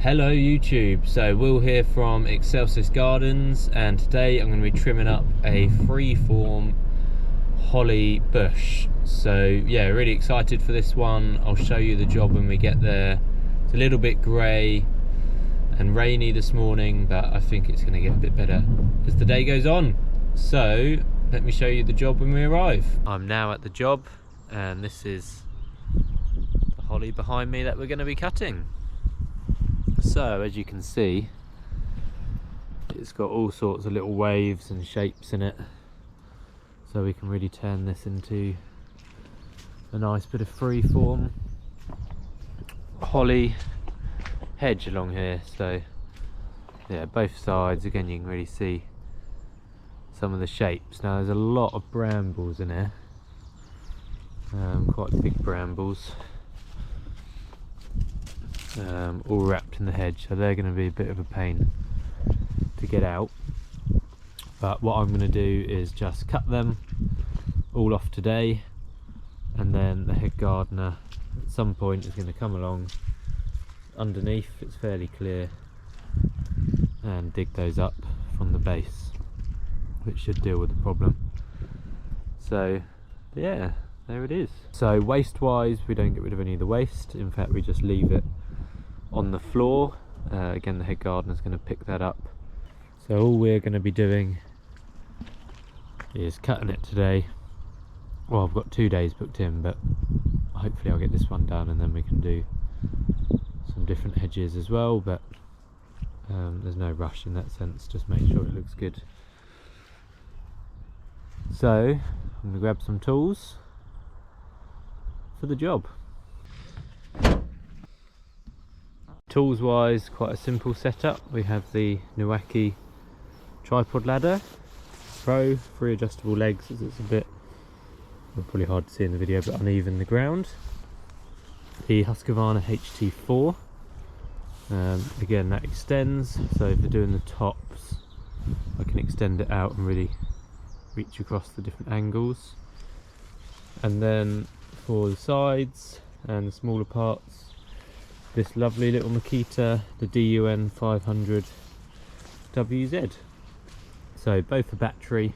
Hello YouTube, so Will here from Excelsis Gardens, and today I'm going to be trimming up a freeform holly bush. So yeah, really excited for this one. I'll show you the job when we get there. It's a little bit grey and rainy this morning, but I think it's going to get a bit better as the day goes on. So let me show you the job when we arrive. I'm now at the job, and this is the holly behind me that we're going to be cutting. So as you can see, it's got all sorts of little waves and shapes in it, so we can really turn this into a nice bit of freeform holly hedge along here. So yeah, both sides, again you can really see some of the shapes. Now there's a lot of brambles in here, quite big brambles, all wrapped in the hedge, so they're going to be a bit of a pain to get out. But what I'm going to do is just cut them all off today, and then the head gardener at some point is going to come along underneath, it's fairly clear, and dig those up from the base, which should deal with the problem. So yeah, there it is. So waste wise, we don't get rid of any of the waste, in fact we just leave it on the floor. Again, the head gardener is going to pick that up. So all we're going to be doing is cutting it today. Well, I've got 2 days booked in, but hopefully I'll get this one done and then we can do some different hedges as well, but there's no rush in that sense, just make sure it looks good. So I'm going to grab some tools for the job. Tools wise, quite a simple setup. We have the Niwaki tripod ladder Pro, 3 adjustable legs, as it's a bit, well, probably hard to see in the video, but uneven the ground. The Husqvarna HT4, again that extends, so for doing the tops I can extend it out and really reach across the different angles. And then for the sides and the smaller parts, this lovely little Makita, the DUN 500 WZ. So both a battery,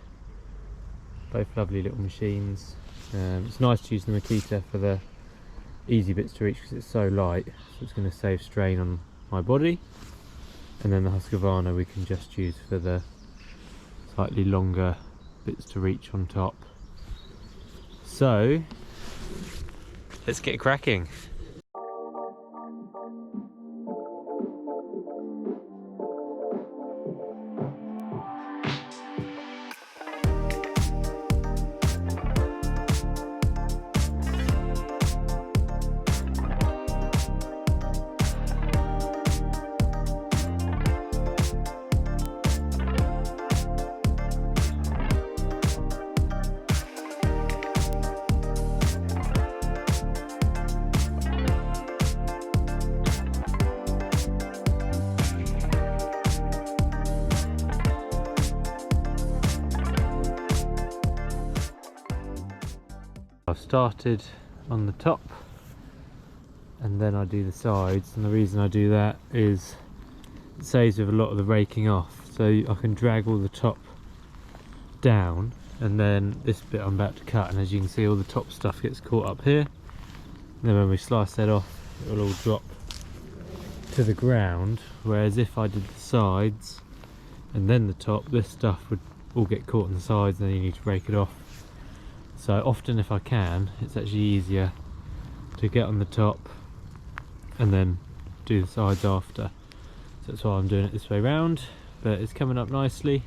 both lovely little machines. It's nice to use the Makita for the easy bits to reach because it's so light, so it's going to save strain on my body. And then the Husqvarna we can just use for the slightly longer bits to reach on top. So let's get cracking. I've started on the top and then I do the sides, and the reason I do that is it saves with a lot of the raking off, so I can drag all the top down, and then this bit I'm about to cut, and as you can see all the top stuff gets caught up here, and then when we slice that off it will all drop to the ground, whereas if I did the sides and then the top, this stuff would all get caught on the sides and then you need to rake it off. So often if I can, it's actually easier to get on the top and then do the sides after. So that's why I'm doing it this way round, but it's coming up nicely.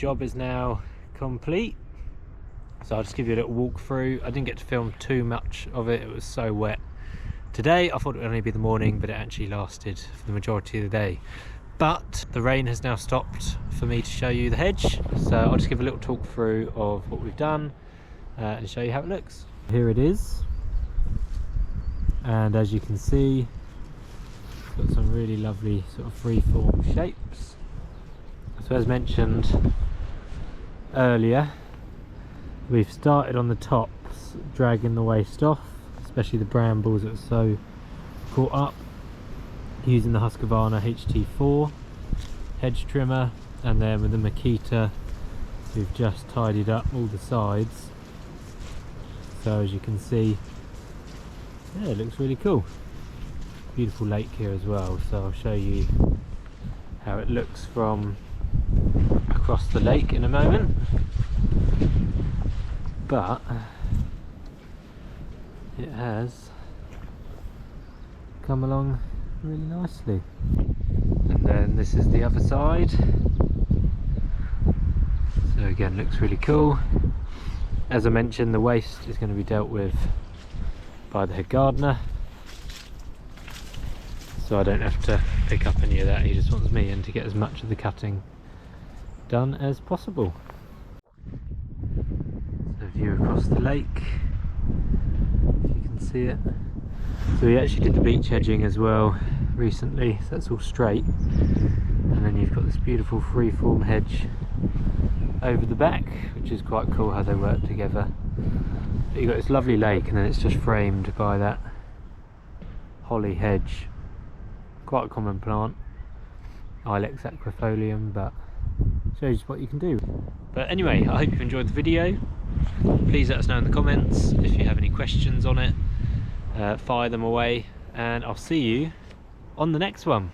job is now complete, so I'll just give you a little walk through. I didn't get to film too much of it, it was so wet today. I thought it would only be the morning, but it actually lasted for the majority of the day. But the rain has now stopped for me to show you the hedge, so I'll just give a little talk through of what we've done and show you how it looks. Here it is, and as you can see, it's got some really lovely sort of free-form shapes. So as mentioned earlier, we've started on the tops, dragging the waste off, especially the brambles that are so caught up, using the Husqvarna HT4 hedge trimmer, and then with the Makita we've just tidied up all the sides. So as you can see, yeah, it looks really cool. Beautiful lake here as well, so I'll show you how it looks from across the lake in a moment. But it has come along really nicely. And then this is the other side, so again looks really cool. As I mentioned, the waste is going to be dealt with by the head gardener, so I don't have to pick up any of that. He just wants me in to get as much of the cutting done as possible. So view across the lake, if you can see it. So we actually did the beach hedging as well recently, so that's all straight, and then you've got this beautiful free-form hedge over the back, which is quite cool how they work together. But you've got this lovely lake, and then it's just framed by that holly hedge, quite a common plant, Ilex aquifolium, but shows what you can do. But anyway, I hope you've enjoyed the video. Please let us know in the comments if you have any questions on it. Fire them away, and I'll see you on the next one.